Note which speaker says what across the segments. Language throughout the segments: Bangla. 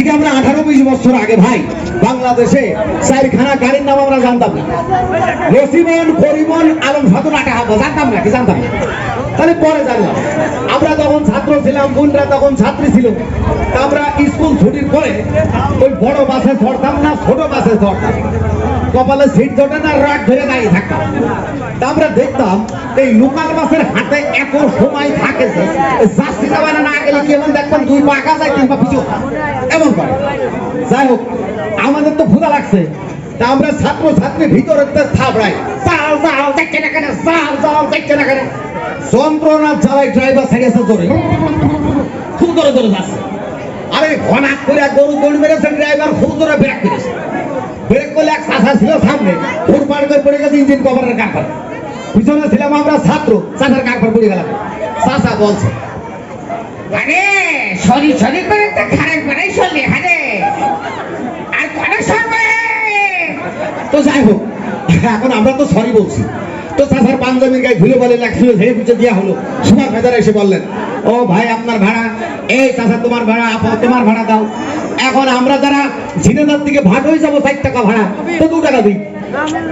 Speaker 1: থেকে আমরা 18-20 বছর আগে ভাই বাংলাদেশে চারখানা গাড়ির নাম আমরা জানতাম না। রসিমন, করিমন, আলম সাধু, নাটা হাবো জানতাম না, কি জানতাম না। তাহলে পরে জানলাম। আমরা তখন ছাত্র ছিলাম, বোনরা তখন ছাত্রী ছিল। আমরা স্কুল ছুটির পরে ওই বড় বাসে চড়তাম না, ছোট বাসে চড়তাম। কপালে সিট ধরে না, রাত ধরে দাঁড়িয়ে থাকতাম। তা আমরা দেখতাম এই লোকাল বাসের হাতে এত সময় থাকে যে যাত্রী যাবে না গেলে কেমন দেখতাম 2 পা আগা যায় 3 পা পিছু এমন করে। যাই হোক, আমাদের তো ক্ষুধা লাগছে। তা আমরা ছাত্র ছাত্রী ভিতরে থাপড়াই, যাও যাও দেখছে না কেন, যাও যাও দেখছে না কেন। যন্ত্রণা জ্বালাই ড্রাইভার ছেড়েছে ধরে, খুব ধরে ধরে যাচ্ছে। আরে ঘনাক করে গরু দৌড় মেরেছে, ড্রাইভার খুব ধরে ব্রেক করেছে। ব্রেক করলে এক চাষা ছিল সামনে, ফুট পার করে পড়ে গেছে ইঞ্জিন কভারের কারবার। পিছনে ছিলাম আমরা ছাত্র, চাষার কারবার পড়ে গেলাম। চাষা বলছে,
Speaker 2: আরে সরি সরি করে একটা খারাপ বানাই চললি হারে আর কোন সময়।
Speaker 1: তো যাই হোক, এখন আমরা তো সরি বলছি। তো চাষার পাঞ্জাবির গায়ে ধুলে বলে লাগছিল, ধীরে পিছিয়ে দেওয়া হলো। সুভাষ মেজারা এসে বললেন, ও ভাই আপনার ভাড়া। এই চাষা তোমার ভাড়া, আপা তোমার ভাড়া দাও। এখন আমরা যারা ঝিনেদার দিকে ভাগ হয়ে যাবো 4 টাকা ভাড়া, তো 2 টাকা দিই।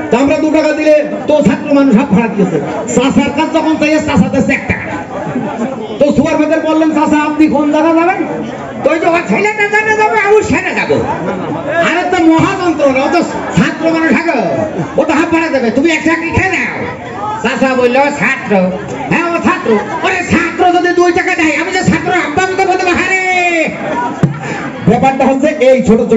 Speaker 1: তা আমরা 2 টাকা দিলে তো ছাত্র মানুষ হাফ ভাড়া দিয়েছে। চাষার কাজ যখন চাই চাষাতে 1 টাকা। তো সুভাষ মেজার বললেন, চাষা আপনি কোন জায়গা যাবেন?
Speaker 2: তো ওই যে ও ছেলেটা জানে যাবে, আমি সেনে যাবো।
Speaker 1: আরে তো মহাযন্ত্র না, ও তো ছাত্র মানুষ থাকে, ও তো হাফ ভাড়া দেবে, তুমি 1 টাকা খেয়ে নাও।
Speaker 2: চাচা বললো ছাত্র,
Speaker 1: হ্যাঁ ও ছাত্র।
Speaker 2: ওরে ছাত্র যদি 2 টাকা দেয়, আমি যে ছাত্র আব্বা আমি তো বলতে হারে।
Speaker 1: ব্যাপারটা হচ্ছে এই ছোট ছোট